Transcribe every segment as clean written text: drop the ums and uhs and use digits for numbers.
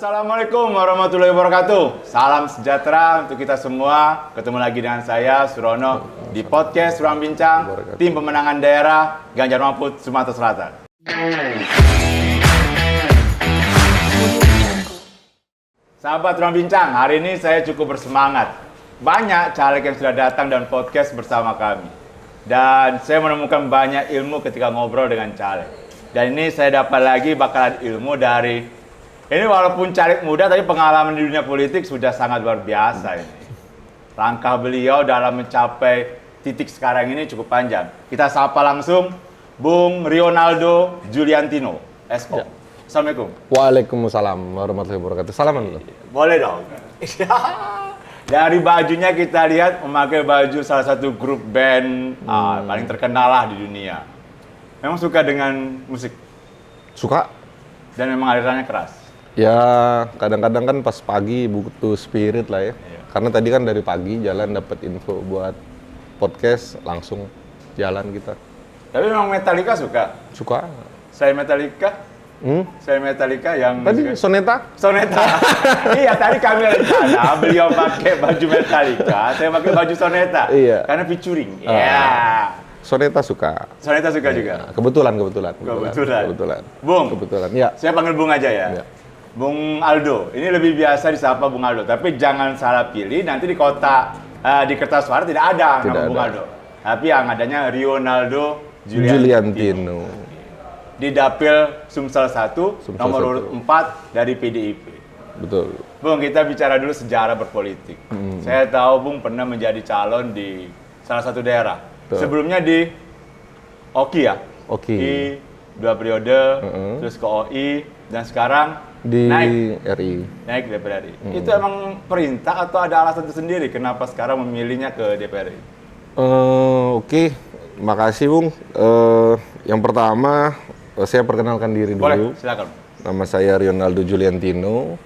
Assalamualaikum warahmatullahi wabarakatuh. Salam sejahtera untuk kita semua. Ketemu lagi dengan saya, Surono, di podcast Ruang Bincang, tim pemenangan daerah Ganjar Mahfud, Sumatera Selatan. Sahabat Ruang Bincang, hari ini saya cukup bersemangat. Banyak caleg yang sudah datang dan podcast bersama kami. Dan saya menemukan banyak ilmu ketika ngobrol dengan caleg. Dan ini saya dapat lagi bakalan ilmu dari... Ini walaupun caleg muda, tapi pengalaman di dunia politik sudah sangat luar biasa ini. Langkah beliau dalam mencapai titik sekarang ini cukup panjang. Kita sapa langsung Bung Rionaldo Juliantino, SO. Ya. Assalamualaikum. Waalaikumsalam warahmatullahi wabarakatuh. Salaman dulu. Boleh dong. Dari bajunya kita lihat memakai baju salah satu grup band paling terkenal lah di dunia. Memang suka dengan musik? Suka. Dan memang alirannya keras? Ya, kadang-kadang kan pas pagi butuh spirit lah ya. Iya. Karena tadi kan dari pagi jalan dapat info buat podcast, langsung jalan kita. Tapi memang Metallica suka? Suka. Saya Metallica? Saya Metallica yang... Tadi Soneta? Soneta. Iya, tadi kami rencana beliau pakai baju Metallica, saya pakai baju Soneta. Iya. Karena featuring. Iya. Soneta suka. Soneta suka juga? Kebetulan. Bung? Kebetulan, ya. Saya panggil Bung aja ya? Iya. Bung Aldo, ini lebih biasa disapa Bung Aldo, tapi jangan salah pilih, nanti di di kertas suara tidak ada nama Bung Aldo. Tapi yang adanya Rionaldo Juliantino. Di Dapil Sumsel 1, nomor urut 4 dari PDIP. Betul. Bung, kita bicara dulu sejarah berpolitik. Saya tahu Bung pernah menjadi calon di salah satu daerah. Betul. Sebelumnya di OKI ya? OKI. Di 2 periode, terus ke OI, dan sekarang di naik RI. Naik ke DPR RI. Itu emang perintah atau ada alasan tersendiri kenapa sekarang memilihnya ke DPR RI? Oke. Makasih Bung. Yang pertama, saya perkenalkan diri dulu. Boleh, silakan. Nama saya Rionaldo Juliantino.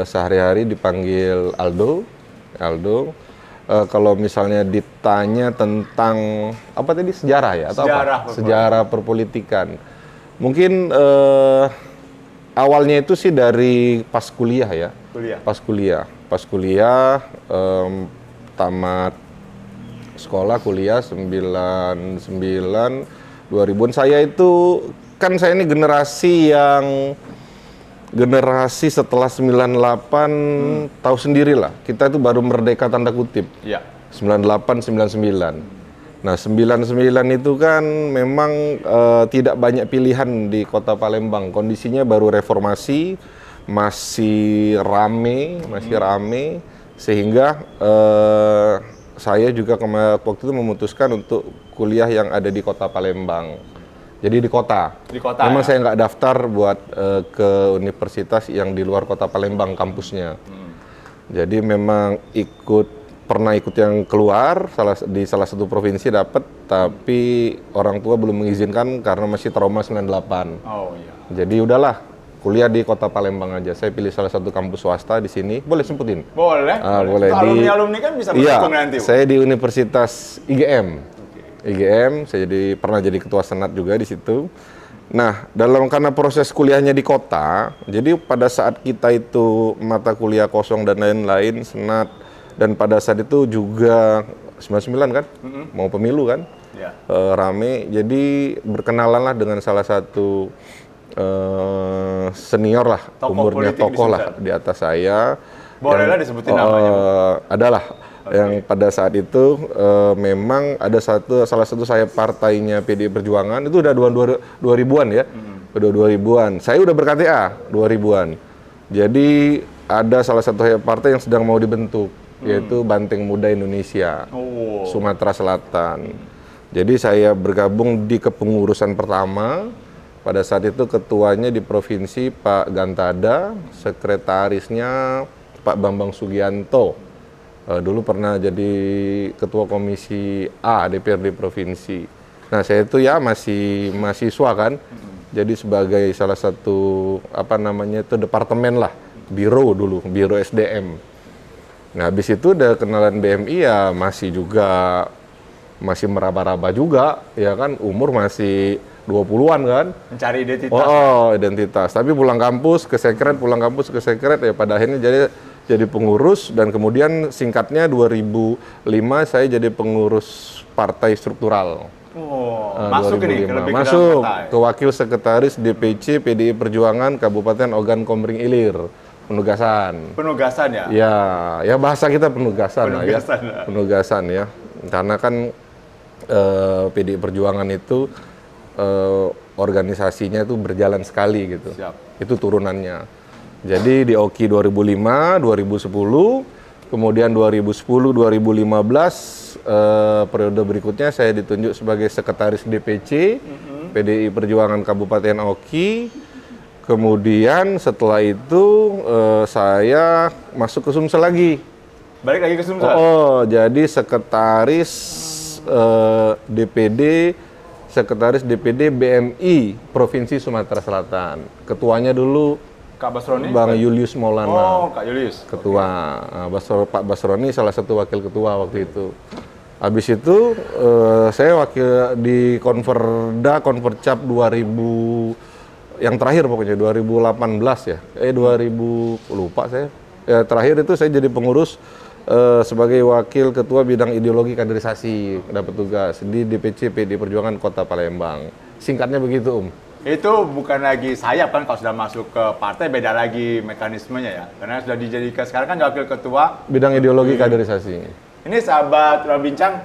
Sehari-hari dipanggil Aldo. Kalau misalnya ditanya tentang apa tadi, sejarah ya atau sejarah perpolitikan. Mungkin awalnya itu sih dari pas kuliah ya. Pas kuliah tamat sekolah kuliah 99 2000-an. Saya itu kan saya ini generasi setelah 98, tahu sendirilah. Kita itu baru merdeka tanda kutip. Iya. 98 99. Nah, 99 itu kan memang tidak banyak pilihan di Kota Palembang. Kondisinya baru reformasi, masih rame sehingga saya juga waktu itu memutuskan untuk kuliah yang ada di Kota Palembang. Jadi di kota. Memang ya? Saya nggak daftar buat ke universitas yang di luar Kota Palembang kampusnya. Jadi memang pernah ikut yang keluar di salah satu provinsi dapat, tapi orang tua belum mengizinkan karena masih trauma 98. Oh iya. Jadi udahlah, kuliah di Kota Palembang aja. Saya pilih salah satu kampus swasta di sini. Boleh sebutin? Boleh. Boleh. Alumni kan bisa mendukung nanti. Saya di Universitas IGM. Saya pernah jadi ketua senat juga di situ. Nah, karena proses kuliahnya di kota, jadi pada saat kita itu mata kuliah kosong dan lain-lain, senat, dan pada saat itu juga 99 kan, mau pemilu kan, rame. Jadi berkenalan lah dengan salah satu senior lah, umurnya tokoh lah di atas saya. Boleh lah disebutin namanya. Adalah yang pada saat itu memang ada salah satu saya partainya PDI Perjuangan, itu udah 2000-an ya, udah 2000-an. Saya udah ber-KTA 2000-an. Jadi ada salah satu partai yang sedang mau dibentuk, yaitu Banteng Muda Indonesia, Sumatera Selatan. Jadi saya bergabung di kepengurusan pertama. Pada saat itu ketuanya di provinsi Pak Gantada, sekretarisnya Pak Bambang Sugianto. Dulu pernah jadi ketua komisi A DPRD provinsi. Nah, saya itu ya masih mahasiswa kan. Jadi sebagai salah satu departemen lah, biro SDM. Nah, habis itu udah kenalan BMI ya masih meraba-raba juga, ya kan, umur masih 20-an kan. Mencari identitas. Identitas. Tapi pulang kampus ke sekret ya pada akhirnya jadi pengurus, dan kemudian singkatnya 2005 saya jadi pengurus partai struktural. Masuk ini ke lebih ke dalam masuk partai. ke wakil sekretaris DPC PDI Perjuangan Kabupaten Ogan Komering Ilir. Penugasan ya? Ya bahasa kita penugasan lah ya. Penugasan ya. Karena kan PDI Perjuangan itu organisasinya itu berjalan sekali gitu. Siap. Itu turunannya. Jadi di OKI 2005, 2010, kemudian 2010, 2015 periode berikutnya saya ditunjuk sebagai sekretaris DPC PDI Perjuangan Kabupaten OKI. Kemudian setelah itu saya masuk ke Sumsel lagi. Balik lagi ke Sumsel? Jadi sekretaris DPD BMI Provinsi Sumatera Selatan. Ketuanya dulu Kak Basroni? Bang Julius Maulana. Kak Julius. Ketua. Pak Basroni salah satu wakil ketua waktu itu. Habis itu saya wakil di Konvercap 2000 yang terakhir pokoknya 2018 ya. 2000 lupa saya. Ya, terakhir itu saya jadi pengurus sebagai wakil ketua bidang ideologi kaderisasi, dapat tugas di DPC PDI Perjuangan Kota Palembang. Singkatnya begitu, Itu bukan lagi sayap kan, kalau sudah masuk ke partai beda lagi mekanismenya ya. Karena sudah dijadikan sekarang kan wakil ketua bidang ideologi kaderisasi. Ini sahabat Ruang Bincang,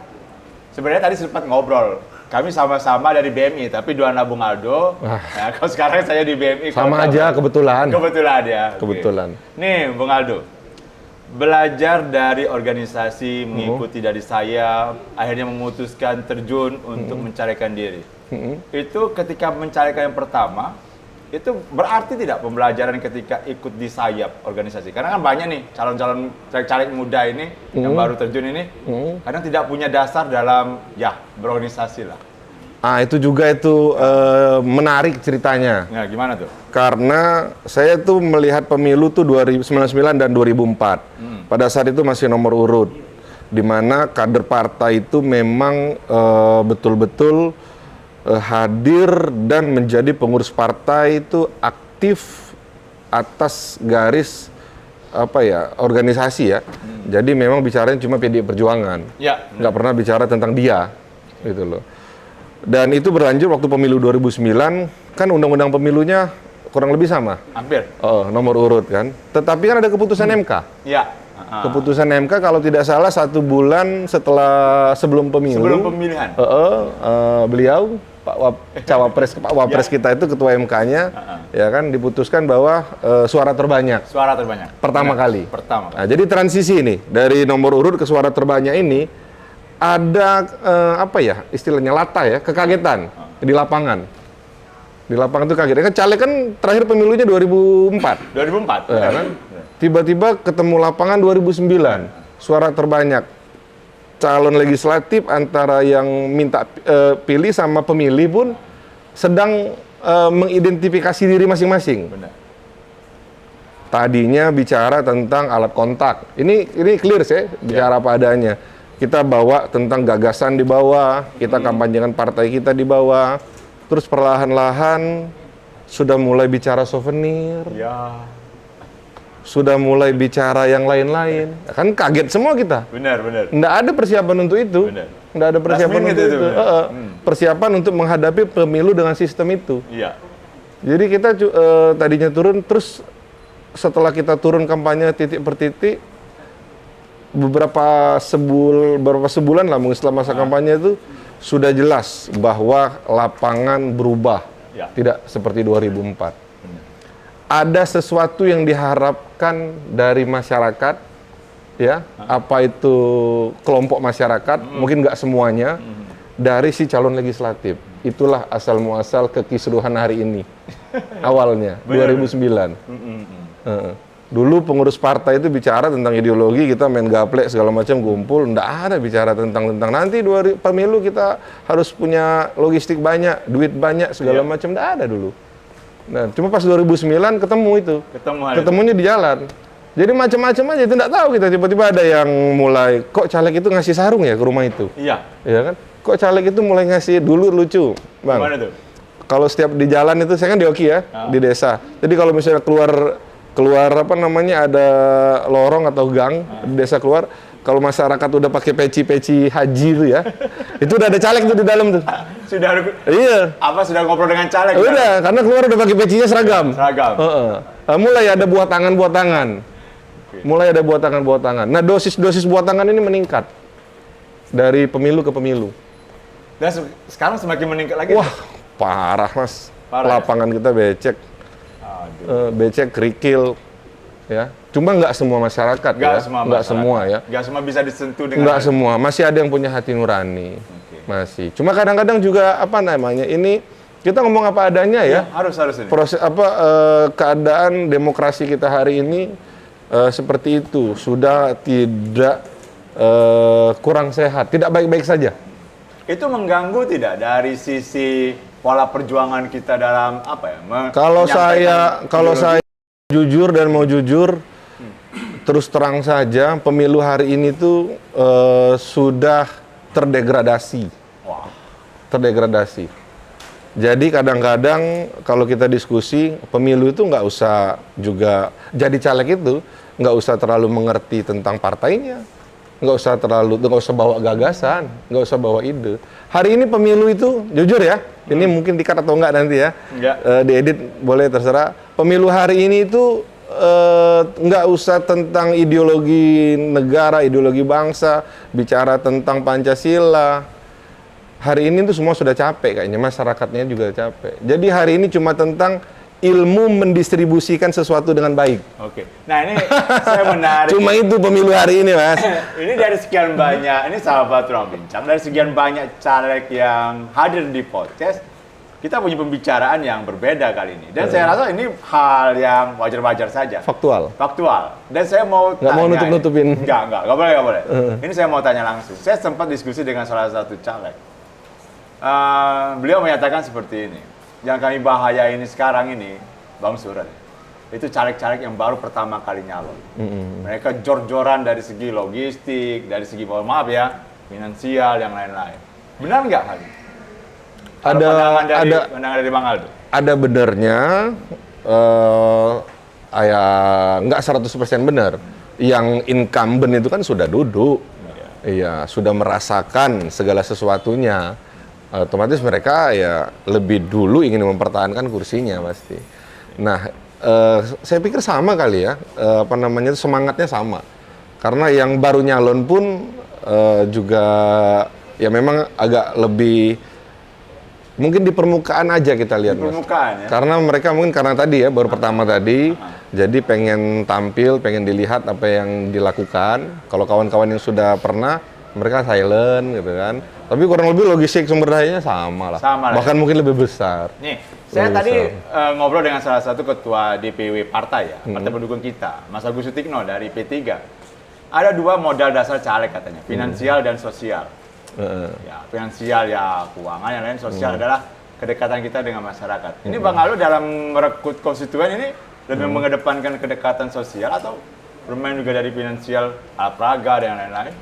sebenarnya tadi sempat ngobrol. Kami sama-sama dari BMI, tapi dua nabung Aldo. Nah, kalau sekarang saya di BMI. Sama aja, kebetulan. Kebetulan ya. Kebetulan. Nih, Bung Aldo. Belajar dari organisasi, mengikuti dari saya, akhirnya memutuskan terjun untuk mencarikan diri. Itu ketika mencarikan yang pertama, itu berarti tidak pembelajaran ketika ikut di sayap organisasi? Karena kan banyak nih calon-calon caleg muda ini yang baru terjun ini, kadang tidak punya dasar dalam berorganisasi lah. Itu juga itu menarik ceritanya. Nah, gimana tuh? Karena saya tuh melihat pemilu tuh 2099 dan 2004. Pada saat itu masih nomor urut, di mana kader partai itu memang betul-betul hadir dan menjadi pengurus partai itu aktif atas garis organisasi ya. Jadi memang bicaranya cuma PDI Perjuangan. Ya. Nggak pernah bicara tentang dia, gitu loh. Dan itu berlanjut waktu pemilu 2009, kan undang-undang pemilunya kurang lebih sama. Hampir. Nomor urut kan. Tetapi kan ada keputusan MK. Iya. Keputusan MK kalau tidak salah 1 bulan sebelum pemilu. Sebelum pemilihan. Beliau Pak Wapres kita itu ketua MK-nya, ya kan, diputuskan bahwa suara terbanyak. Suara terbanyak. Pertama kali. Pertama. Nah, jadi transisi ini dari nomor urut ke suara terbanyak ini ada istilahnya lata ya, kekagetan di lapangan. Di lapangan itu kaget. Kan caleg kan terakhir pemilunya 2004. 2004. Ya, kan? Tiba-tiba ketemu lapangan 2009. Suara terbanyak. Calon legislatif antara yang minta pilih sama pemilih pun sedang mengidentifikasi diri masing-masing. Benar. Tadinya bicara tentang alat kontak. Ini clear sih, bicara apa adanya. Kita bawa tentang gagasan di bawah, kita kampanyekan partai kita di bawah. Terus perlahan-lahan sudah mulai bicara souvenir. Ya. Sudah mulai bicara yang lain-lain. Kan kaget semua kita. Benar. Nggak ada persiapan untuk itu. Benar. Nggak ada persiapan untuk itu. Persiapan untuk menghadapi pemilu dengan sistem itu. Iya. Jadi kita tadinya turun, terus setelah kita turun kampanye titik per titik, beberapa sebulan lah mungkin setelah masa kampanye itu, sudah jelas bahwa lapangan berubah. Ya. Tidak seperti 2004. Ada sesuatu yang diharapkan dari masyarakat, ya, apa itu kelompok masyarakat, mungkin nggak semuanya, dari si calon legislatif. Itulah asal muasal kekisruhan hari ini, awalnya, 2009. Dulu pengurus partai itu bicara tentang ideologi, kita main gaplek segala macam, kumpul, nggak ada bicara tentang nanti pemilu kita harus punya logistik banyak, duit banyak, segala macam, nggak ada dulu. Nah, cuma pas 2009 ketemu itu. Ketemunya di jalan. Jadi macam-macam aja itu enggak tahu kita, tiba-tiba ada yang mulai kok caleg itu ngasih sarung ya ke rumah itu. Iya. Iya kan? Kok caleg itu mulai ngasih, dulu lucu, Bang. Gimana tuh? kalau setiap di jalan itu, saya kan di Oki ya, di desa. Jadi kalau misalnya keluar apa namanya, ada lorong atau gang di desa keluar, kalau masyarakat udah pakai peci haji itu ya, itu udah ada caleg tuh di dalam tuh. Iya. Apa sudah ngobrol dengan caleg? Udah, karena keluar udah pakai pecinya seragam. Seragam. Mulai ada buah tangan. Mulai ada buah tangan. Nah, dosis buah tangan ini meningkat dari pemilu ke pemilu. Dan sekarang semakin meningkat lagi. Wah, parah Mas. Parah, Lapangan kita becek. Becek, kerikil, ya. Cuma nggak semua masyarakat nggak semua ya. Nggak semua bisa disentuh dengan. Nggak semua, masih ada yang punya hati nurani, masih. Cuma kadang-kadang juga apa namanya ini kita ngomong apa adanya ya. Harus ini. Proses keadaan demokrasi kita hari ini seperti itu, sudah tidak kurang sehat, tidak baik-baik saja. Itu mengganggu tidak dari sisi pola perjuangan kita dalam apa ya? Kalau saya jujur dan mau jujur, terus terang saja, pemilu hari ini tuh sudah terdegradasi. Wah. Terdegradasi. Jadi kadang-kadang kalau kita diskusi, pemilu itu nggak usah juga, jadi caleg itu nggak usah terlalu mengerti tentang partainya, nggak usah bawa gagasan, nggak usah bawa ide. Hari ini pemilu itu, jujur ya, ini mungkin di-cut atau enggak nanti ya, diedit boleh terserah. Pemilu hari ini itu nggak usah tentang ideologi negara, ideologi bangsa, bicara tentang Pancasila. Hari ini tuh semua sudah capek kayaknya, masyarakatnya juga capek. Jadi hari ini cuma tentang ilmu mendistribusikan sesuatu dengan baik. Oke. Nah ini saya menarik. Cuma itu pemilu hari ini, Mas. Ini dari sekian banyak, ini sahabat ruang bincang, dari sekian banyak caleg yang hadir di podcast, kita punya pembicaraan yang berbeda kali ini. Dan saya rasa ini hal yang wajar-wajar saja. Faktual. Dan saya mau nggak mau nutup-nutupin. Nggak boleh. Ini saya mau tanya langsung. Saya sempat diskusi dengan salah satu caleg. Beliau menyatakan seperti ini. Yang kami bahaya ini sekarang ini, Bang Suren, itu caleg-caleg yang baru pertama kali nyalon. Mereka jor-joran dari segi logistik, dari segi, mohon maaf ya, finansial, yang lain-lain. Benar nggak hal ini? Pandangan dari Bang Aldo. Ada benernya, nggak 100% benar. Yang incumbent itu kan sudah duduk, iya, sudah merasakan segala sesuatunya. Otomatis mereka ya lebih dulu ingin mempertahankan kursinya pasti. Nah, saya pikir sama kali ya, semangatnya sama. Karena yang baru nyalon pun juga ya memang agak lebih, mungkin di permukaan aja kita lihat, Mas. Ya? Karena mereka mungkin karena tadi ya, baru pertama tadi, jadi pengen tampil, pengen dilihat apa yang dilakukan. Kalau kawan-kawan yang sudah pernah, mereka silent gitu kan. Tapi kurang lebih logistik sumber dayanya sama lah. Bahkan mungkin lebih besar. Nih, saya tadi ngobrol dengan salah satu ketua DPW partai ya, partai pendukung kita, Mas Agus Sutikno dari P3. Ada dua modal dasar caleg katanya, finansial dan sosial. Ya, finansial ya keuangan, yang lain sosial adalah kedekatan kita dengan masyarakat. Ini Bang Aldo dalam merekrut konstituen ini lebih mengedepankan kedekatan sosial atau bermain juga dari finansial, alat peraga dan lain-lain?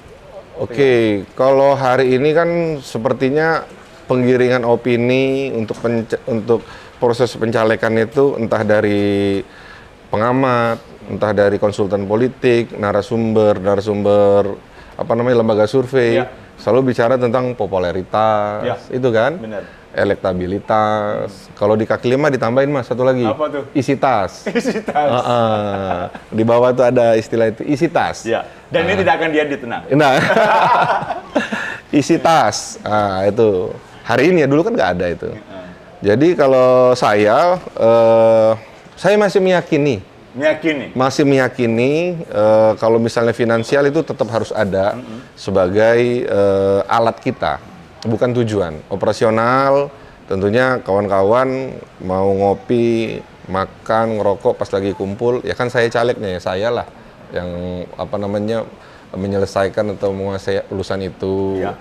Oke, kalau hari ini kan sepertinya penggiringan opini untuk proses pencalekan itu entah dari pengamat, entah dari konsultan politik, narasumber lembaga survei, selalu bicara tentang popularitas, itu kan? Benar. Elektabilitas. Kalau di kaki lima ditambahin, Mas, satu lagi. Apa tuh? Isi tas. Isi tas. Di bawah tuh ada istilah itu, isi tas. Ya. Dan ini tidak akan diedit, tenang. Nah, isi tas. Itu. Hari ini ya, dulu kan nggak ada itu. Jadi kalau saya masih meyakini. Masih meyakini kalau misalnya finansial itu tetap harus ada sebagai alat kita. Bukan tujuan. Operasional, tentunya kawan-kawan mau ngopi, makan, ngerokok pas lagi kumpul, ya kan saya calegnya, ya saya lah yang menyelesaikan atau menguasai urusan itu. Ya.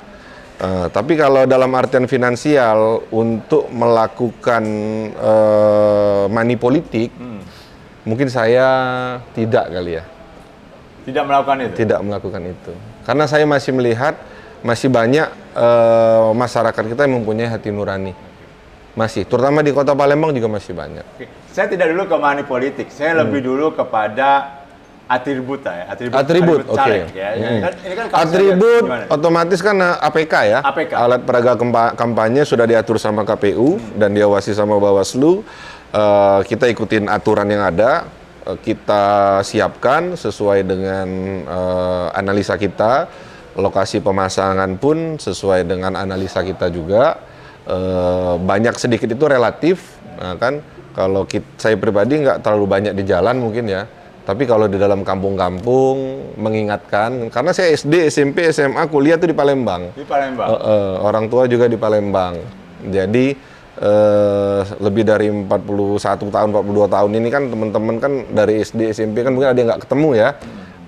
Tapi kalau dalam artian finansial untuk melakukan money politik, mungkin saya tidak kali ya. Tidak melakukan itu? Tidak melakukan itu. Karena saya masih melihat masih banyak masyarakat kita yang mempunyai hati nurani. Masih, terutama di Kota Palembang juga masih banyak. Oke. Saya tidak dulu ke money politik, saya lebih dulu kepada atributa ya, Atribut, oke. caleg ya. Ini kan kasusnya Atribut gimana? otomatis kan APK ya. APK. Alat peraga kampanye sudah diatur sama KPU dan diawasi sama Bawaslu. Kita ikutin aturan yang ada, kita siapkan sesuai dengan analisa kita. Lokasi pemasangan pun sesuai dengan analisa kita juga. Banyak sedikit itu relatif, nah, kan. Kalau saya pribadi nggak terlalu banyak di jalan mungkin ya. Tapi kalau di dalam kampung-kampung mengingatkan, karena saya SD, SMP, SMA, kuliah tuh di Palembang. Di Palembang. Orang tua juga di Palembang. Jadi lebih dari 41 tahun, 42 tahun ini kan teman-teman kan dari SD, SMP kan mungkin ada yang nggak ketemu ya.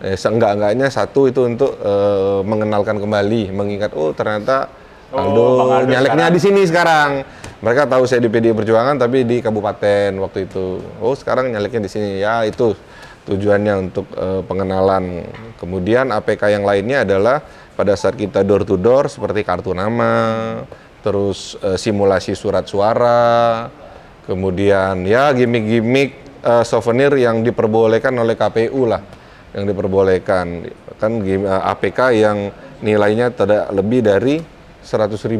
Seenggak-enggaknya satu itu untuk mengenalkan kembali, mengingat ternyata Aldo nyaleknya di sini sekarang. Mereka tahu saya di PDI Perjuangan tapi di kabupaten waktu itu. Sekarang nyaleknya di sini. Ya itu tujuannya untuk pengenalan. Kemudian APK yang lainnya adalah pada saat kita door to door seperti kartu nama, terus simulasi surat suara, kemudian ya gimmick-gimmick souvenir yang diperbolehkan oleh KPU lah, yang diperbolehkan kan APK yang nilainya tidak lebih dari Rp100.000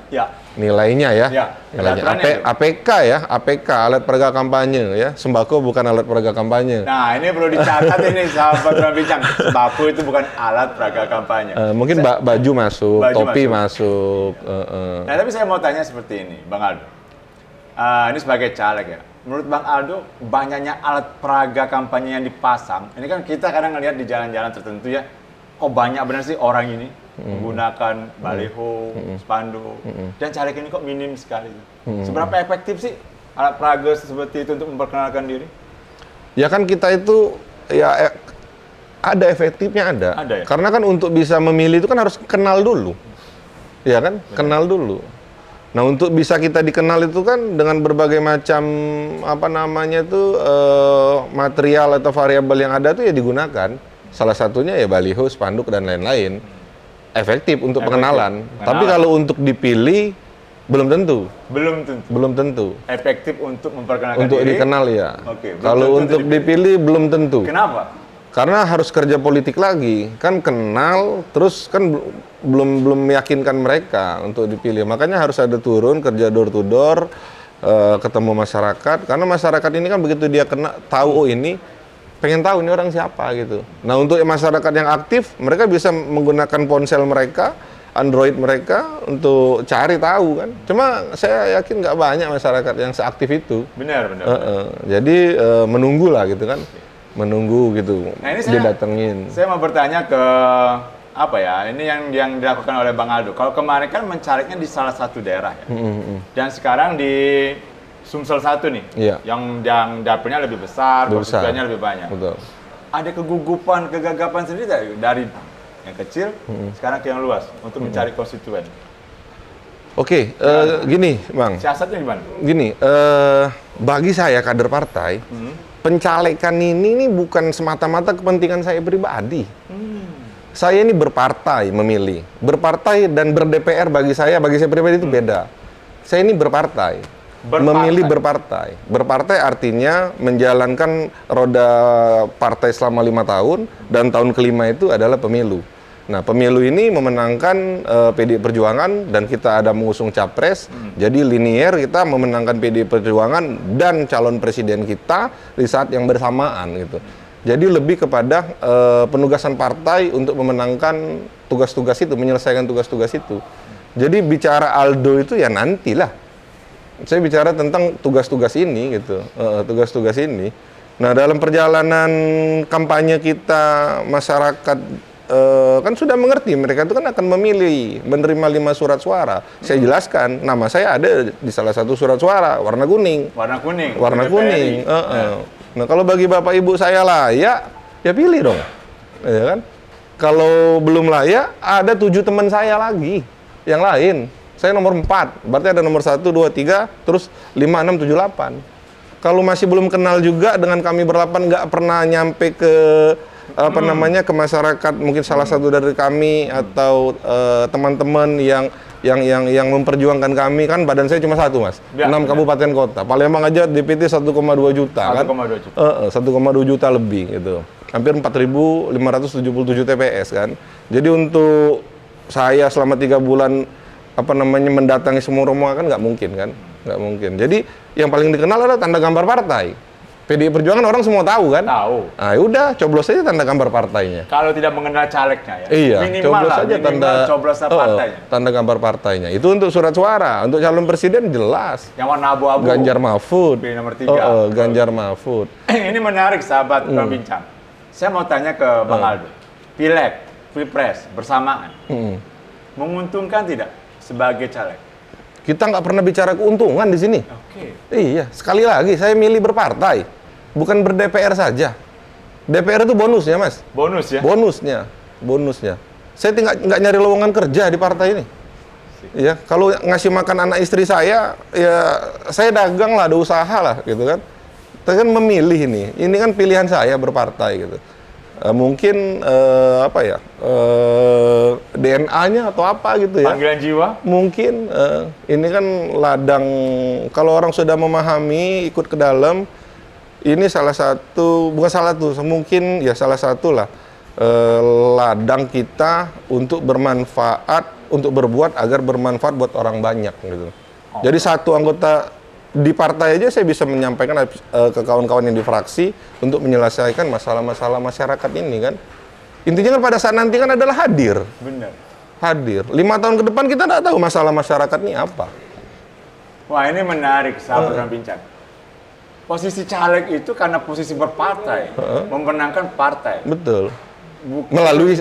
Ya. nilainya ya. Ya, Nilainya APK ya, APK alat peraga kampanye ya. Sembako bukan alat peraga kampanye. Nah, ini perlu dicatat ini sahabat Ruang Bincang. Sembako itu bukan alat peraga kampanye. Mungkin baju masuk, topi masuk. Nah, tapi saya mau tanya seperti ini, Bang Aldo. Ini sebagai caleg ya. Menurut Bang Aldo, banyaknya alat peraga kampanye yang dipasang. Ini kan kita kadang ngelihat di jalan-jalan tertentu ya. Kok banyak benar sih orang ini menggunakan baliho, spanduk, dan caleg ini kok minim sekali. Seberapa efektif sih alat peraga seperti itu untuk memperkenalkan diri? Ya kan kita itu ya ada efektifnya ada. Ada ya? Karena kan untuk bisa memilih itu kan harus kenal dulu. Ya kan? Benar. Kenal dulu. Nah, untuk bisa kita dikenal itu kan dengan berbagai macam material atau variabel yang ada tuh ya digunakan. Salah satunya ya baliho, spanduk dan lain-lain. Efektif untuk pengenalan. Tapi kalau untuk dipilih belum tentu. Belum tentu. Efektif untuk memperkenalkan untuk diri. Dikenal ya. Oke, kalau untuk dipilih belum tentu. Kenapa? Karena harus kerja politik lagi. Kan kenal terus kan belum meyakinkan mereka untuk dipilih. Makanya harus ada turun kerja door to door, ketemu masyarakat. Karena masyarakat ini kan begitu dia tahu ini pengen tahu ini orang siapa gitu. Nah, untuk masyarakat yang aktif, mereka bisa menggunakan ponsel mereka, Android mereka untuk cari tahu kan. Cuma saya yakin nggak banyak masyarakat yang seaktif itu. Benar. Jadi menunggu lah gitu kan. Menunggu gitu. Nah, ini didatengin. Saya mau bertanya ke ini yang dilakukan oleh Bang Aldo. Kalau kemarin kan mencarinya di salah satu daerah ya. Dan sekarang di Sumsel 1 nih, yang dapurnya lebih besar, konstituennya lebih banyak. Betul. Ada kegagapan sendiri dari yang kecil sekarang ke yang luas untuk mencari konstituen. Oke, gini, Bang. Siasatnya gimana? Gini, bagi saya kader partai, pencalekan ini bukan semata-mata kepentingan saya pribadi. Saya ini berpartai memilih, berpartai dan ber-DPR bagi saya pribadi itu beda. Saya ini berpartai. Memilih berpartai. Berpartai artinya menjalankan roda partai selama 5 tahun dan tahun kelima itu adalah pemilu. Nah, pemilu ini memenangkan PDI Perjuangan dan kita ada mengusung capres. Jadi linier kita memenangkan PDI Perjuangan dan calon presiden kita di saat yang bersamaan gitu. Jadi lebih kepada penugasan partai untuk memenangkan tugas-tugas itu, menyelesaikan tugas-tugas itu. Jadi bicara Aldo itu ya nantilah. Saya bicara tentang tugas-tugas ini gitu, tugas-tugas ini. Nah, dalam perjalanan kampanye kita, masyarakat kan sudah mengerti, mereka itu kan akan memilih, menerima 5 surat suara. Saya jelaskan, nama saya ada di salah satu surat suara, warna kuning. Warna kuning. Nah, kalau bagi Bapak Ibu saya layak, ya pilih dong. Ya kan? Kalau belum layak, ada 7 teman saya lagi, yang lain. Saya nomor 4, berarti ada nomor 1, 2, 3, terus 5, 6, 7, 8. Kalau masih belum kenal juga dengan kami berlapan, nggak pernah nyampe ke ke masyarakat, mungkin salah satu dari kami atau teman-teman yang yang memperjuangkan kami kan badan saya cuma satu, Mas. Ya, 6 kabupaten kota. Palembang aja DPT 1,2 juta kan. 1,2 juta. 1,2 juta lebih gitu. Hampir 4.577 TPS kan. Jadi untuk saya selama 3 bulan mendatangi semua rombongan kan nggak mungkin kan. Nggak mungkin. Jadi yang paling dikenal adalah tanda gambar partai. PDI Perjuangan orang semua tahu kan? Tahu. Nah, udah coblos aja tanda gambar partainya. Kalau tidak mengenal calegnya ya. Iya, Minimal coblos lah, aja minimal coblos partainya. tanda gambar partainya. Itu untuk surat suara, untuk calon presiden jelas. Yang warna abu-abu. Ganjar Mahfud. Pilih nomor 3. Ganjar Mahfud. Ini menarik sahabat Bincang. Saya mau tanya ke Bang Aldo. Pileg, Pilpres bersamaan. Menguntungkan tidak sebagai caleg? Kita nggak pernah bicara keuntungan di sini. Oke. Iya, sekali lagi saya milih berpartai, bukan ber-DPR saja. DPR itu bonusnya, Mas. Bonus ya? Bonusnya. Saya nggak nyari lowongan kerja di partai ini. Iya, kalau ngasih makan anak istri saya, ya saya dagang lah, ada usaha lah, gitu kan. Saya kan memilih ini. Ini kan pilihan saya berpartai gitu. Mungkin DNA-nya atau apa gitu ya. Panggilan jiwa? Mungkin ini kan ladang, kalau orang sudah memahami, ikut ke dalam, ini salah satu, bukan salah satu, mungkin ya salah satu lah ladang kita untuk bermanfaat, untuk berbuat agar bermanfaat buat orang banyak gitu. Jadi satu anggota di partai aja saya bisa menyampaikan ke kawan-kawan yang di fraksi untuk menyelesaikan masalah-masalah masyarakat ini kan. Intinya kan pada saat nanti kan adalah hadir. Benar. Hadir. 5 tahun ke depan kita nggak tahu masalah masyarakat ini apa. Wah, ini menarik sahabat Bincang. Posisi caleg itu karena posisi berpartai, memenangkan partai. Betul. Melalui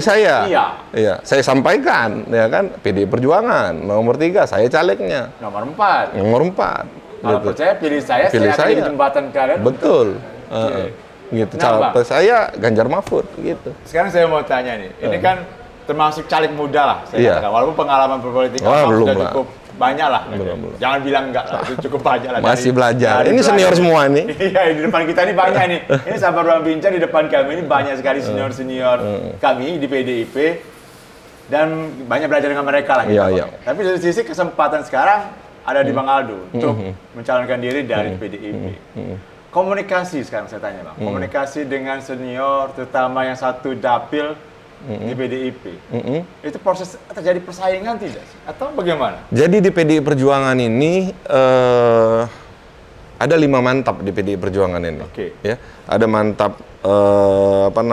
saya. Iya, saya sampaikan ya kan, PDI Perjuangan nomor 3, saya calegnya. Nomor 4. Kalau Gitu. percaya pilih saya akan jadi jembatan kalian. Betul. Gitu. Capres saya Ganjar Mahfud gitu. Sekarang saya mau tanya nih, ini kan termasuk caleg muda lah, saya katakan. Walaupun pengalaman berpolitik belum sudah cukup banyak lah. Belum. Jangan bilang enggak lah, itu cukup banyak lah. Masih belajar. Ini senior semua nih. Iya, di depan kita ini banyak nih. Ini sahabat Ruang Bincang, di depan kami ini banyak sekali senior-senior kami di PDIP. Dan banyak belajar dengan mereka lah. Iya. Tapi dari sisi kesempatan sekarang ada di Bang Aldo untuk mencalonkan diri dari PDIP. Komunikasi sekarang saya tanya Bang. Komunikasi dengan senior, terutama yang satu dapil di PDIP. Itu proses terjadi persaingan tidak sih? Atau bagaimana? Jadi di PDI Perjuangan ini ada 5 mantap di PDI Perjuangan ini. Oke. Ya, ada mantap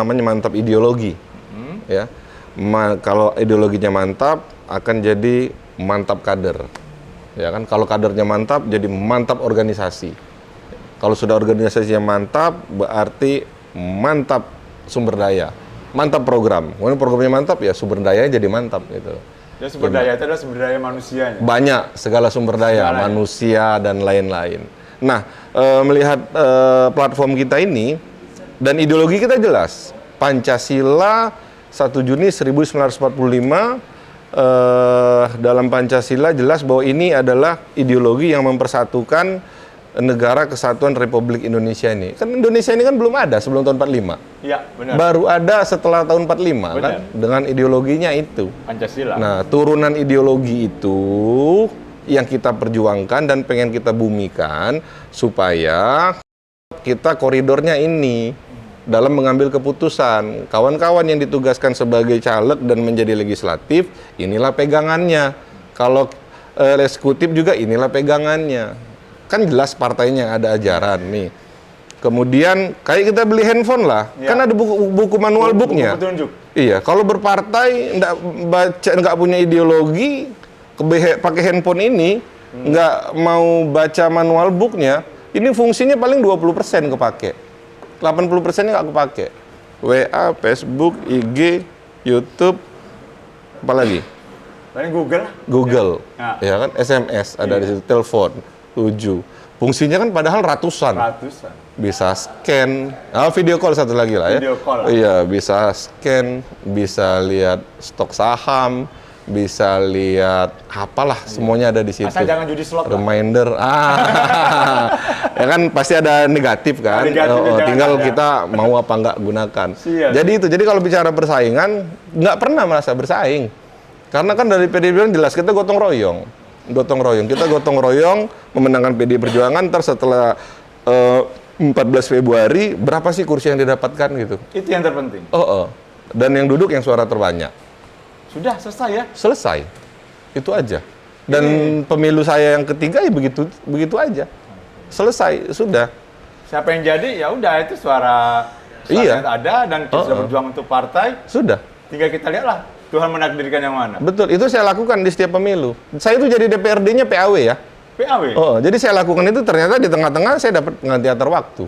mantap ideologi. Ya. Kalau ideologinya mantap akan jadi mantap kader. Ya kan? Kalau kadernya mantap jadi mantap organisasi. Kalau sudah organisasinya mantap berarti mantap sumber daya. Mantap program. Kemudian programnya mantap ya sumber dayanya jadi mantap gitu. Dan sumber daya itu adalah sumber daya manusianya. Banyak segala sumber daya, manusia dan lain-lain. Nah, melihat platform kita ini dan ideologi kita jelas. Pancasila 1 Juni 1945 dalam Pancasila jelas bahwa ini adalah ideologi yang mempersatukan negara kesatuan Republik Indonesia ini. Kan Indonesia ini kan belum ada sebelum tahun 45. Iya, benar. Baru ada setelah tahun 45 kan dengan ideologinya itu. Pancasila. Nah, turunan ideologi itu yang kita perjuangkan dan pengen kita bumikan supaya kita koridornya ini dalam mengambil keputusan. Kawan-kawan yang ditugaskan sebagai caleg dan menjadi legislatif, inilah pegangannya. Kalau eksekutif juga inilah pegangannya. Kan jelas partainya ada ajaran nih. Kemudian kayak kita beli handphone lah, kan ada buku manual booknya. Petunjuk. Iya, kalau berpartai nggak punya ideologi, pakai handphone ini nggak mau baca manual booknya, ini fungsinya paling 20% kepake, 80%-nya nggak kepake. WA, Facebook, IG, YouTube, apalagi? Paling Google. Ya kan, SMS ada di situ, telepon. 7. Fungsinya kan padahal ratusan. Bisa scan. Video call satu lagi lah ya. Video call. Iya, bisa scan, bisa lihat stok saham, bisa lihat apalah, semuanya ada di situ. Asal jangan judi slot. Reminder. Ya kan pasti ada negatif kan. Tinggal kita mau apa nggak gunakan. Jadi itu. Jadi kalau bicara persaingan, nggak pernah merasa bersaing. Karena kan dari PDI Perjuangan jelas kita gotong royong. Kita gotong royong memenangkan PDI Perjuangan. Ntar setelah 14 Februari berapa sih kursi yang didapatkan gitu? Itu yang terpenting. Dan yang duduk yang suara terbanyak. Sudah selesai ya? Selesai. Itu aja. Dan pemilu saya yang ketiga ya begitu aja. Selesai, sudah. Siapa yang jadi ya udah itu suara Iya. ada dan kita sudah berjuang untuk partai. Sudah. Tinggal kita lihatlah Tuhan menakdirkan yang mana. Betul, itu saya lakukan di setiap pemilu. Saya itu jadi DPRD-nya PAW ya. PAW. Jadi saya lakukan itu ternyata di tengah-tengah saya dapat pengganti antar waktu.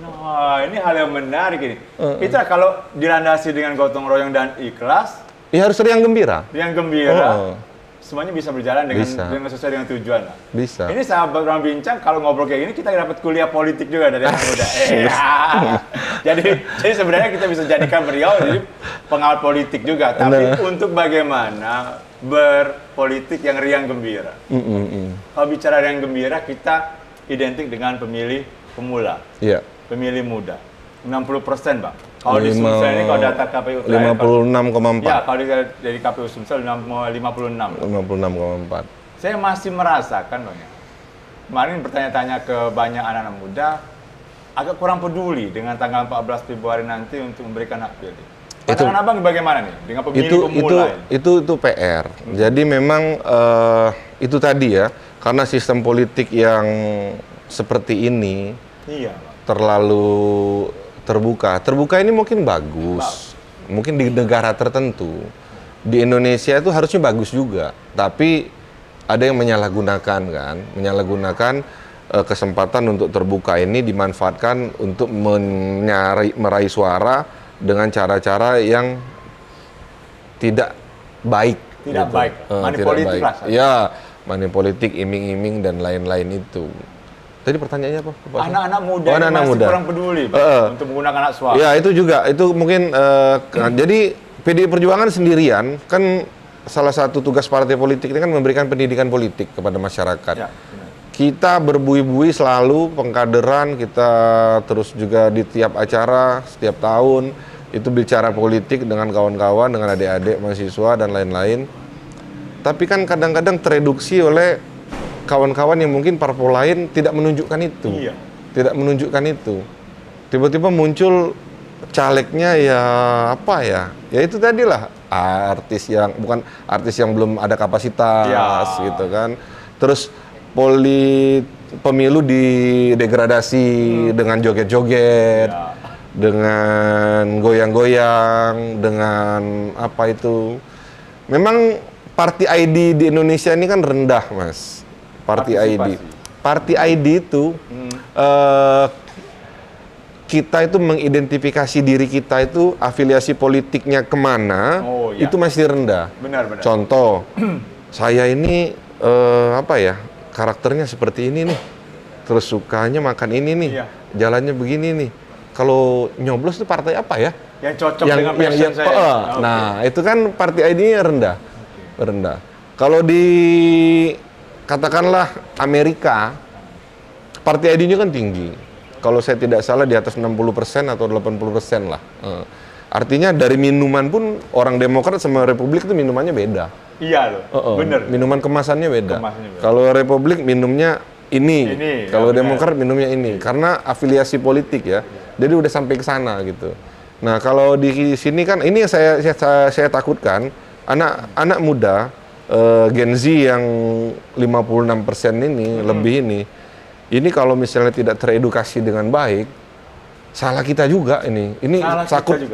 Nah, ini hal yang menarik ini. Kita kalau dilandasi dengan gotong royong dan ikhlas, Ya harus riang gembira. yang gembira, semuanya bisa berjalan dengan sesuai dengan tujuan. Lah. Bisa. Ini sahabat Ruang Bincang, kalau ngobrol kayak gini kita dapat kuliah politik juga dari anak muda. Jadi sebenarnya kita bisa jadikan beliau jadi pengawal politik juga. Tapi untuk bagaimana berpolitik yang riang gembira. Kalau bicara riang gembira, kita identik dengan pemilih pemula, pemilih muda. 60%, Bang. Kalau di Sumsel ini, kalau data KPU terakhir, 56,4. ya, kalau dari KPU Sumsel 56. 56,4. Saya masih merasakan, Bang, ya. Kemarin bertanya-tanya ke banyak anak-anak muda, agak kurang peduli dengan tanggal 14 Februari nanti untuk memberikan hak pilih. Pandangan Abang bagaimana nih dengan pemilih pemula ini? Itu PR. Jadi memang itu tadi ya, karena sistem politik yang seperti ini terlalu terbuka. Terbuka ini mungkin bagus, mungkin di negara tertentu. Di Indonesia itu harusnya bagus juga, tapi ada yang menyalahgunakan kan, kesempatan untuk terbuka ini dimanfaatkan untuk meraih suara dengan cara-cara yang tidak baik. Tidak baik, money politik lah. Ya, money politik, iming-iming dan lain-lain itu. Tadi pertanyaannya apa? Anak-anak muda masih kurang peduli untuk menggunakan hak suara. Ya, itu juga. Itu mungkin, jadi PDI Perjuangan sendirian, kan salah satu tugas partai politik ini kan memberikan pendidikan politik kepada masyarakat. Ya, kita berbuih-buih selalu pengkaderan, kita terus juga di tiap acara, setiap tahun, itu bicara politik dengan kawan-kawan, dengan adik-adik, mahasiswa, dan lain-lain. Tapi kan kadang-kadang tereduksi oleh kawan-kawan yang mungkin parpol lain tidak menunjukkan itu. Tidak menunjukkan itu. Tiba-tiba muncul calegnya ya apa ya? Ya itu tadilah bukan artis yang belum ada kapasitas gitu kan. Terus pemilu didegradasi dengan joget-joget, dengan goyang-goyang, dengan apa itu. Memang Party ID di Indonesia ini kan rendah, Mas. Party ID itu kita itu mengidentifikasi diri kita itu afiliasi politiknya kemana, itu masih rendah. Benar. Contoh, saya ini karakternya seperti ini nih, terus sukanya makan ini nih, jalannya begini nih. Kalau nyoblos itu partai apa ya? Yang cocok dengan passion saya. Nah, itu kan Party ID-nya rendah. Kalau di katakanlah Amerika, Party ID-nya kan tinggi. Kalau saya tidak salah di atas 60% atau 80% lah. Artinya dari minuman pun orang Demokrat sama Republik itu minumannya beda. Iya loh, bener. Minuman kemasannya beda. Kalau Republik minumnya ini. Kalau Demokrat minumnya ini. Karena afiliasi politik ya. Jadi udah sampai ke sana gitu. Nah kalau di sini kan ini yang saya takutkan, anak muda, Gen Z yang 56% ini, lebih ini kalau misalnya tidak teredukasi dengan baik, salah kita juga ini. Ini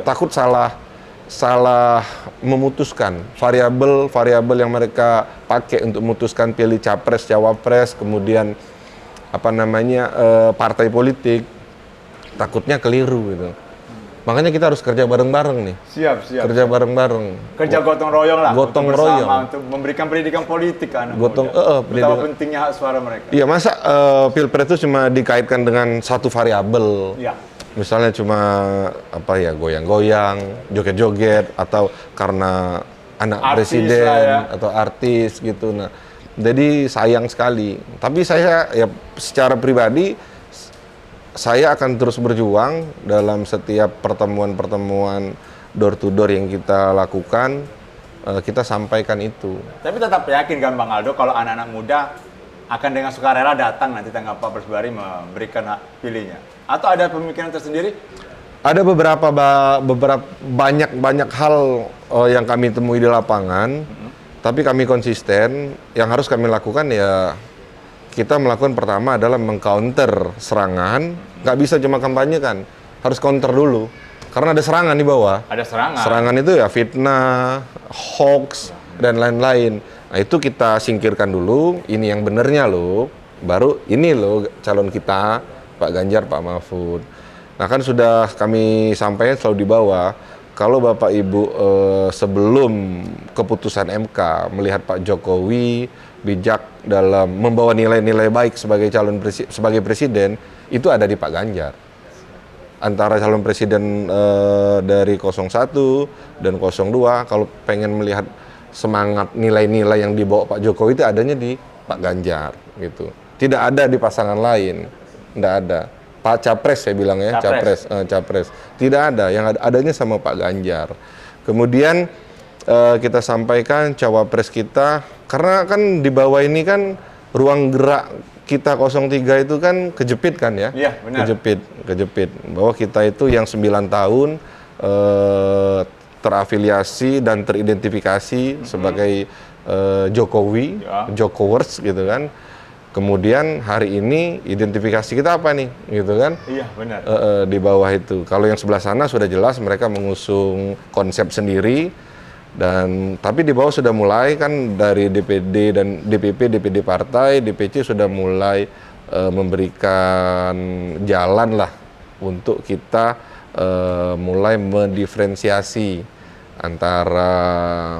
takut salah memutuskan variabel yang mereka pakai untuk memutuskan pilih capres, cawapres, kemudian partai politik, takutnya keliru gitu. Makanya kita harus kerja bareng-bareng nih. Siap. Kerja bareng-bareng. Kerja gotong royong lah. Gotong royong. Untuk memberikan pendidikan politik kan. Betapa pentingnya hak suara mereka. Iya, masa Pilpres itu cuma dikaitkan dengan satu variabel. Iya. Misalnya cuma goyang-goyang, joget-joget, atau karena anak presiden atau artis gitu. Nah, jadi sayang sekali. Tapi saya ya secara pribadi saya akan terus berjuang dalam setiap pertemuan-pertemuan door to door yang kita lakukan, kita sampaikan itu. Tapi tetap yakin kan Bang Aldo kalau anak-anak muda akan dengan sukarela datang nanti tanggal 14 Februari memberikan hak pilihnya? Atau ada pemikiran tersendiri? Ada beberapa banyak hal yang kami temui di lapangan, tapi kami konsisten. Yang harus kami lakukan ya kita melakukan pertama adalah mengcounter serangan. Nggak bisa cuma kampanye kan, harus counter dulu. Karena ada serangan di bawah. Ada serangan. Serangan itu ya fitnah, hoax, dan lain-lain. Nah itu kita singkirkan dulu, ini yang benernya loh. Baru ini loh calon kita, Pak Ganjar, Pak Mahfud. Nah kan sudah kami sampaikan selalu di bawah, kalau Bapak Ibu sebelum keputusan MK melihat Pak Jokowi bijak dalam membawa nilai-nilai baik sebagai sebagai presiden, itu ada di Pak Ganjar. Antara calon presiden dari 01 dan 02, kalau pengen melihat semangat nilai-nilai yang dibawa Pak Jokowi itu adanya di Pak Ganjar gitu. Tidak ada di pasangan lain, tidak ada. Pak Capres saya bilang ya, Capres. Tidak ada, yang adanya sama Pak Ganjar. Kemudian kita sampaikan cawapres kita, karena kan di bawah ini kan ruang gerak kita 03 itu kan kejepit kan ya? Iya, benar. Kejepit. Bahwa kita itu yang 9 tahun terafiliasi dan teridentifikasi sebagai Jokowi, Jokowers gitu kan. Kemudian hari ini identifikasi kita apa nih, gitu kan? Iya, benar. Di bawah itu. Kalau yang sebelah sana sudah jelas mereka mengusung konsep sendiri, dan tapi di bawah sudah mulai kan dari DPD dan DPP, DPD partai, DPC sudah mulai memberikan jalan lah untuk kita mulai mendiferensiasi antara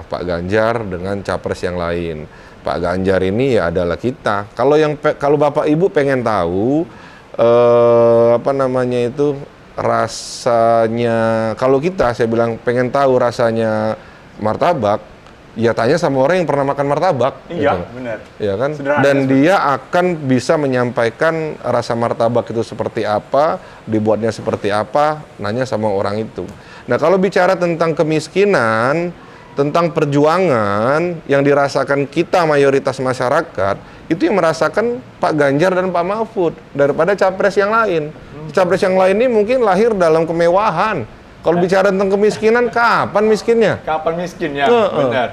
Pak Ganjar dengan capres yang lain. Pak Ganjar ini ya adalah kita. Kalau Bapak Ibu pengen tahu rasanya, kalau kita saya bilang pengen tahu rasanya martabak, ya tanya sama orang yang pernah makan martabak. Iya, gitu. benar. Ya kan? Sederhana, Dan dia akan bisa menyampaikan rasa martabak itu seperti apa, dibuatnya seperti apa, nanya sama orang itu. Nah, kalau bicara tentang kemiskinan, tentang perjuangan yang dirasakan kita mayoritas masyarakat, itu yang merasakan Pak Ganjar dan Pak Mahfud daripada capres yang lain. Capres yang lain ini mungkin lahir dalam kemewahan. Kalau bicara tentang kemiskinan, kapan miskinnya? Kapan miskinnya? Benar.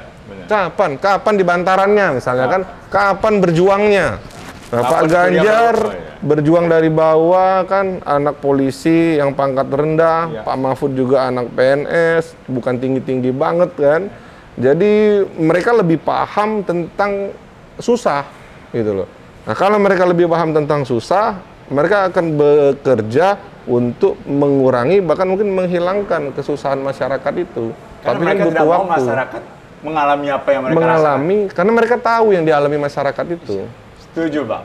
Kapan di bantarannya misalnya kan? Kapan berjuangnya? Nah, Pak Ganjar berjuang dari bawah kan, anak polisi yang pangkat rendah, Pak Mahfud juga anak PNS, bukan tinggi-tinggi banget kan. Jadi mereka lebih paham tentang susah gitu loh. Nah, kalau mereka lebih paham tentang susah, mereka akan bekerja untuk mengurangi bahkan mungkin menghilangkan kesusahan masyarakat itu. Karena tapi mereka kan butuh tidak mau waktu. Masyarakat mengalami apa yang mereka rasakan. Karena mereka tahu yang dialami masyarakat itu. Setuju, Bang.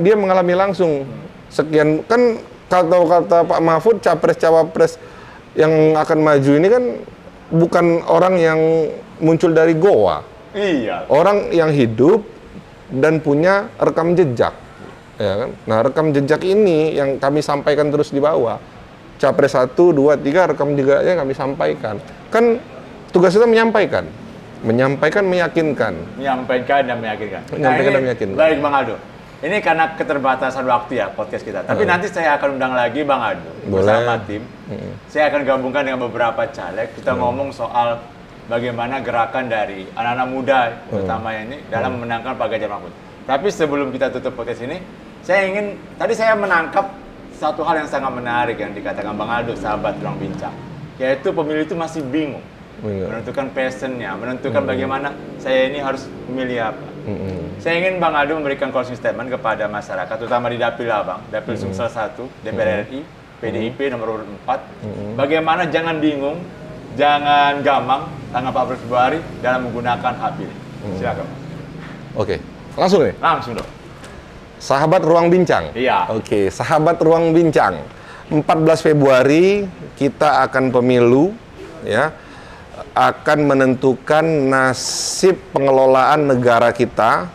Dia mengalami langsung. Sekian kan kata Pak Mahfud, capres-cawapres yang akan maju ini kan bukan orang yang muncul dari goa. Iya. Orang yang hidup dan punya rekam jejak. Ya kan? Nah, rekam jejak ini yang kami sampaikan terus di bawah. Capres 1, 2, 3, rekam jejaknya kami sampaikan. Kan tugas kita menyampaikan, meyakinkan. Menyampaikan dan meyakinkan. Dan meyakinkan. Baik, Bang Aldo. Ini karena keterbatasan waktu ya podcast kita. Tapi nanti saya akan undang lagi Bang Aldo bersama tim. Saya akan gabungkan dengan beberapa caleg. Kita ngomong soal bagaimana gerakan dari anak-anak muda terutama ini dalam memenangkan Pak Ganjar Mahfud. Tapi sebelum kita tutup podcast ini, tadi saya menangkap satu hal yang sangat menarik yang dikatakan Bang Aldo, sahabat ruang bincang, yaitu pemilih itu masih bingung menentukan passionnya, menentukan bagaimana saya ini harus memilih apa. Saya ingin Bang Aldo memberikan closing statement kepada masyarakat, terutama di Dapil Abang, Dapil Sumsel 1, DPR RI, PDIP nomor 4. Bagaimana jangan bingung, jangan gamang tanggal 14 Februari dalam menggunakan hak pilih. Silakan. Oke, langsung nih? Langsung dong. Sahabat Ruang Bincang? Iya. Oke, sahabat Ruang Bincang. 14 Februari kita akan pemilu, ya, akan menentukan nasib pengelolaan negara kita,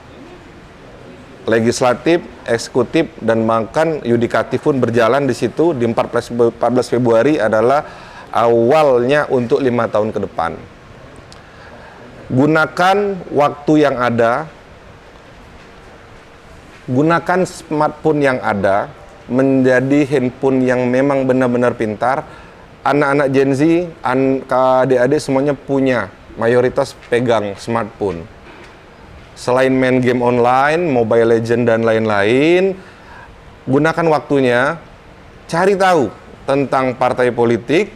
legislatif, eksekutif, dan bahkan yudikatif pun berjalan di situ. Di 14 Februari adalah awalnya untuk 5 tahun ke depan. gunakan waktu yang ada, gunakan smartphone yang ada menjadi handphone yang memang benar-benar pintar. Anak-anak Gen Z, adik-adik semuanya punya, mayoritas pegang smartphone. Selain main game online, Mobile Legends dan lain-lain, gunakan waktunya, cari tahu tentang partai politik,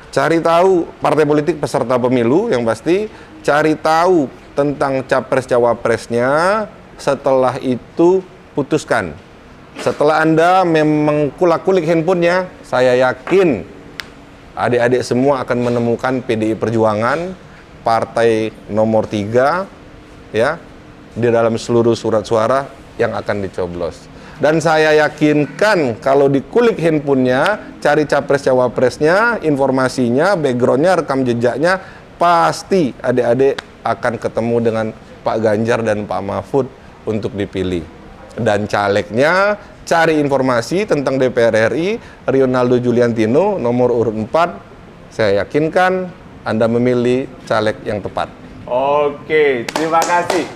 cari tahu partai politik peserta pemilu yang pasti, cari tahu tentang capres-cawapresnya, setelah itu putuskan. Setelah Anda memang kulak-kulik handphonenya, saya yakin adik-adik semua akan menemukan PDI Perjuangan, partai nomor 3, ya, di dalam seluruh surat suara yang akan dicoblos. Dan saya yakinkan kalau dikulik handphonenya, cari capres-cawapresnya, informasinya, backgroundnya, rekam jejaknya, pasti adik-adik akan ketemu dengan Pak Ganjar dan Pak Mahfud untuk dipilih. Dan calegnya, cari informasi tentang DPR RI, Ronaldo Giuliantino, nomor urut 4. Saya yakinkan Anda memilih caleg yang tepat. Oke, terima kasih.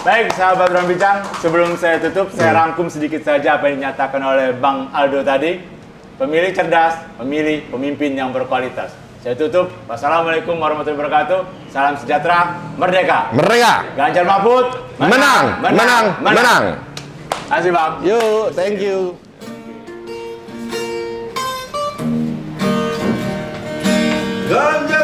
Baik, sahabat Ruang Bincang, sebelum saya tutup, saya rangkum sedikit saja apa yang dinyatakan oleh Bang Aldo tadi. Pemilih cerdas, memilih pemimpin yang berkualitas. Saya tutup. Wassalamualaikum warahmatullahi wabarakatuh. Salam sejahtera, merdeka. Merdeka! Ganjar Mahfud, Menang! Menang! Menang! Terima kasih, Bang. Yuk, thank you. Ganjar